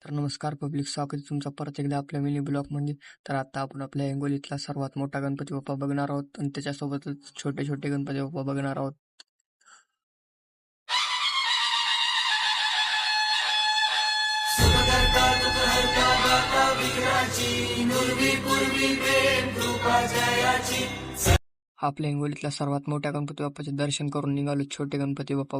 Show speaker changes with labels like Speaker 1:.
Speaker 1: तर नमस्कार पब्लिक, स्वागत आहे तुमचं परत एकदा आपल्या मिनी ब्लॉगमध्ये. तर आता आपण आपल्या हिंगोलीतला सर्वात मोठा गणपती बाप्पा बघणार आहोत आणि त्याच्यासोबतच छोटे छोटे गणपती बाप्पा बघणार आहोत. आपल्या हिंगोलीतल्या सर्वात मोठ्या गणपती बाप्पाचे दर्शन करून निघालो छोटे गणपती बाप्पा.